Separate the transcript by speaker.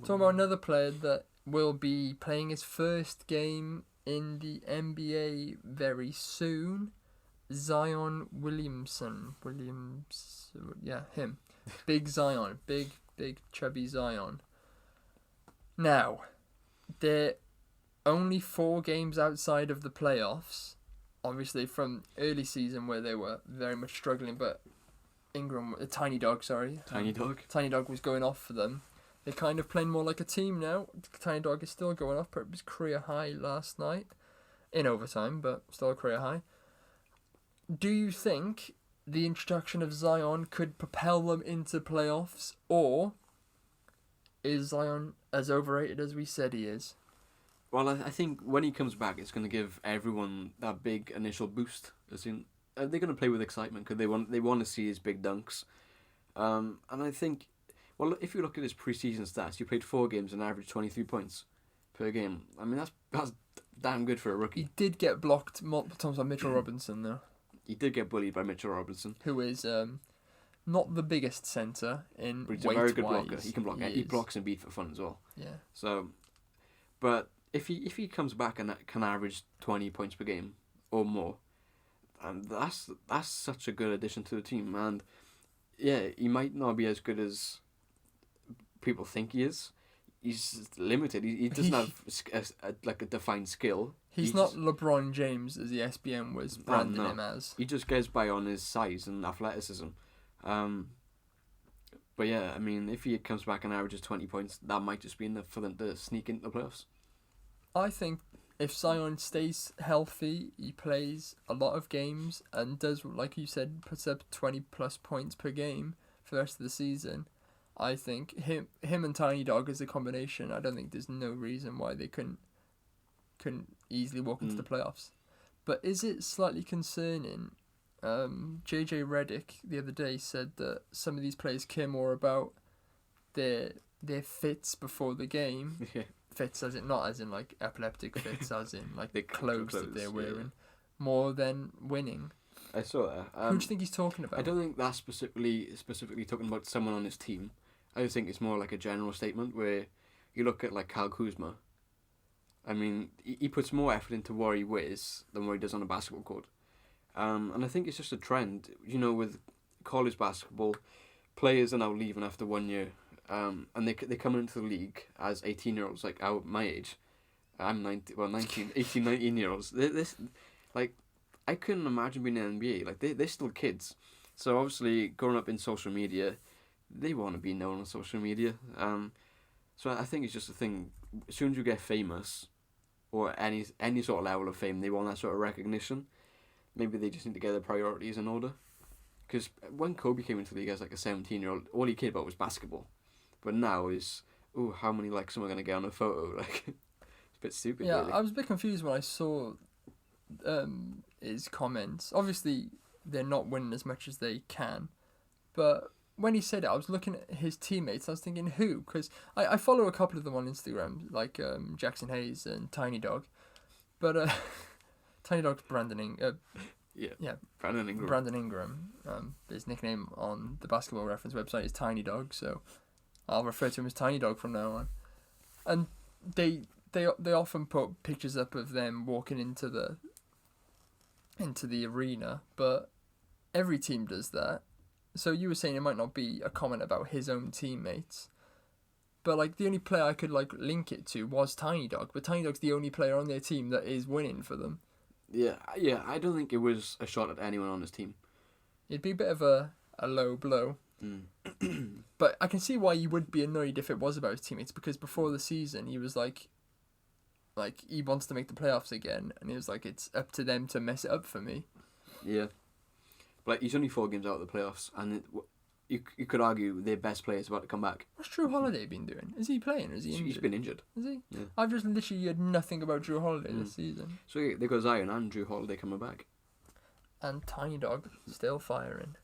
Speaker 1: Talking about another player that will be playing his first game in the NBA very soon, Zion Williamson. Yeah, him. Big Zion. Big chubby Zion. Now, they're only 4 games outside of the playoffs. Obviously, from early season where they were very much struggling, but Ingram, Tiny Dog was going off for them. They're kind of playing more like a team now. Tiny Dog is still going off, but it was career high last night in overtime, but still a career high. Do you think the introduction of Zion could propel them into playoffs, or is Zion as overrated as we said he is?
Speaker 2: Well, I think when he comes back, it's going to give everyone that big initial boost. As in, they're going to play with excitement because they want to see his big dunks. And I think, well, if you look at his preseason stats, he played 4 games and averaged 23 points per game. I mean, that's damn good for a rookie.
Speaker 1: He did get blocked multiple times by Mitchell Robinson, though.
Speaker 2: He did get bullied by Mitchell Robinson,
Speaker 1: who is not the biggest centre in
Speaker 2: but he's a very good blocker. He can block. He blocks and beat for fun as well.
Speaker 1: Yeah.
Speaker 2: So, but if he comes back and can average 20 points per game or more, and that's such a good addition to the team. And yeah, he might not be as good as people think he is. He's limited. He doesn't have a defined skill.
Speaker 1: He's not LeBron James, as the SBM was branding him as.
Speaker 2: He just gets by on his size and athleticism. But yeah, I mean, if he comes back and averages 20 points, that might just be enough for them to sneak into the playoffs.
Speaker 1: I think if Zion stays healthy, he plays a lot of games and does, like you said, puts up 20 plus points per game for the rest of the season. I think him and Tiny Dog as a combination, I don't think there's no reason why they couldn't easily walk into the playoffs. But is it slightly concerning? JJ Redick the other day said that some of these players care more about their fits before the game.
Speaker 2: Yeah.
Speaker 1: Fits as in, not as in like epileptic fits, as in like the clothes that they're wearing, more than winning.
Speaker 2: I saw that.
Speaker 1: Who do you think he's talking about?
Speaker 2: I don't think that's specifically talking about someone on his team. I just think it's more like a general statement where you look at like Kyle Kuzma. I mean, he puts more effort into what he wears than what he does on a basketball court. And I think it's just a trend. You know, with college basketball, players are now leaving after 1 year. And they come into the league as 18-year-olds, like my age. I'm 19-year-olds. This, like, I couldn't imagine being in the NBA. Like, they're still kids. So obviously, growing up in social media, they want to be known on social media. So I think it's just a thing. As soon as you get famous, or any sort of level of fame, they want that sort of recognition. Maybe they just need to get their priorities in order. Because when Kobe came into the league as like a 17-year-old, all he cared about was basketball. But now is, how many likes am I going to get on a photo? Like, it's a bit stupid.
Speaker 1: Yeah,
Speaker 2: really.
Speaker 1: I was a bit confused when I saw his comments. Obviously, they're not winning as much as they can. But when he said it, I was looking at his teammates. I was thinking, who? Because I follow a couple of them on Instagram, like Jackson Hayes and Tiny Dog. But Tiny Dog's Brandon Ingram. Brandon Ingram. His nickname on the Basketball Reference website is Tiny Dog, so I'll refer to him as Tiny Dog from now on. And they often put pictures up of them walking into the arena, but every team does that. So you were saying it might not be a comment about his own teammates, but like the only player I could like link it to was Tiny Dog, but Tiny Dog's the only player on their team that is winning for them.
Speaker 2: Yeah, I don't think it was a shot at anyone on his team.
Speaker 1: It'd be a bit of a low blow. But I can see why you would be annoyed if it was about his teammates, because before the season he was like he wants to make the playoffs again, and he was like, it's up to them to mess it up for me.
Speaker 2: Yeah, but like, he's only 4 games out of the playoffs, and you could argue their best player is about to come back.
Speaker 1: What's Drew Holiday been doing? Is he playing or is he injured?
Speaker 2: He's been injured.
Speaker 1: Is he?
Speaker 2: Yeah.
Speaker 1: I've just literally heard nothing about Drew Holiday this season.
Speaker 2: So yeah, they got Zion and Drew Holiday coming back.
Speaker 1: And Tiny Dog still firing.